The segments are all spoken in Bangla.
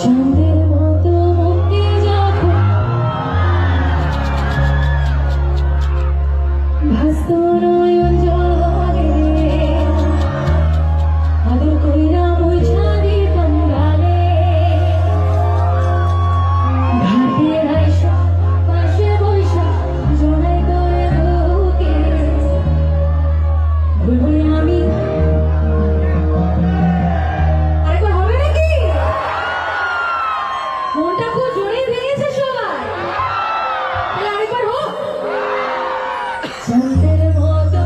চাঁদের মতো মুক্তি যখন ভাস্ত নয়ন জলে আদর কইরা মুইছা দিতাম গালে ঘাটে আইসা পাশে বইসা জড়াই করে বুকে ভুলবই আমি আরেকবার হবে নাকি মনটা খুব জোরে ভেঙেছে সবাই তাহলে আরেকবার হোক চাঁদের মতো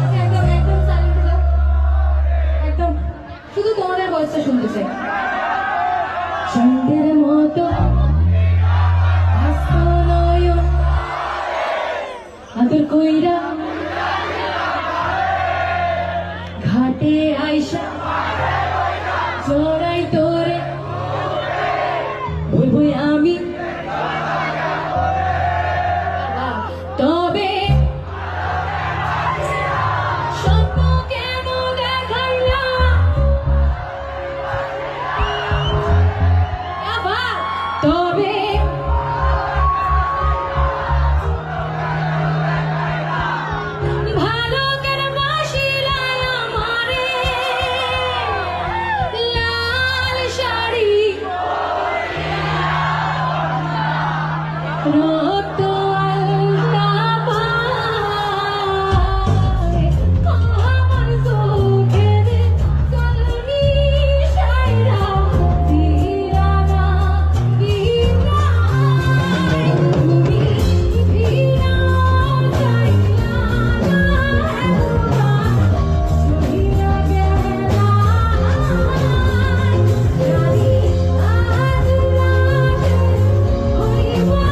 আচ্ছা একদম একদম সাইলেন্ট যাও একদম শুধু তোমাদের ভয়েসটা শুনতে চাই চাঁদের মতো ভাস্ত নয়ন আদর কইরা ঘাটে আইসা জড়াই তোরে বলবই আমি তবে স্বপ্ন কেন দেখাইলা আবার তবে ভালো কেন বাসিলা আমারে লাল শাড়ি রক্ত আলতা পায় আমার চোখের জলনি সাইরা দিলা না গিলাই তুমি ফিরা যাইলা না চলিয়া গেলা জানি আজ রাতে হইবা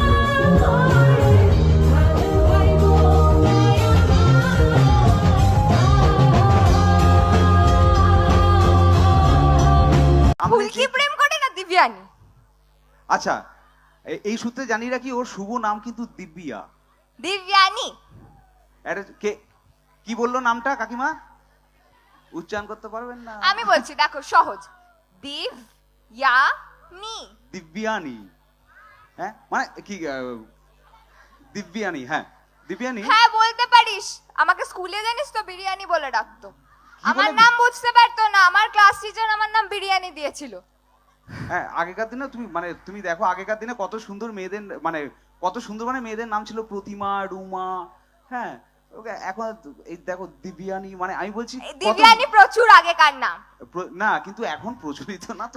ফুলকি প্রেম করে না দিব্যানি? আচ্ছা, এই সূত্রে জানি রাখি ওর শুভ নাম কিন্তু দিব্যা। দিব্যানি আরে কে কি বললো নামটা কাকিমা? উচ্চারণ করতে পারবেন না? আমি বলছি, দেখো সহজ, দিব্যানি। দিব্যানি, হ্যাঁ মানে কি দিব্যানি, হ্যাঁ দিব্যানি। হ্যাঁ বলতে পারিস। আমাকে স্কুলে জানিস তো বিরিয়ানি বলে ডাকতো। কি আমার বলে? নাম বুঝতে পারতো না, আমার ক্লাস টিচার আমার নাম বিরিয়ানি দিয়েছিল। হ্যাঁ আগেকার দিনে তুমি দেখো আগেকার দিনে কত সুন্দর মেয়েদের মানে মেয়েদের নাম ছিল প্রতিমা, রুমা, হ্যাঁ এখন এই দেখো দিব্যানি, মানে আমি বলছি এই দিব্যানি প্রচুর আগেকার নাম। না কিন্তু এখন প্রচলিত না তো।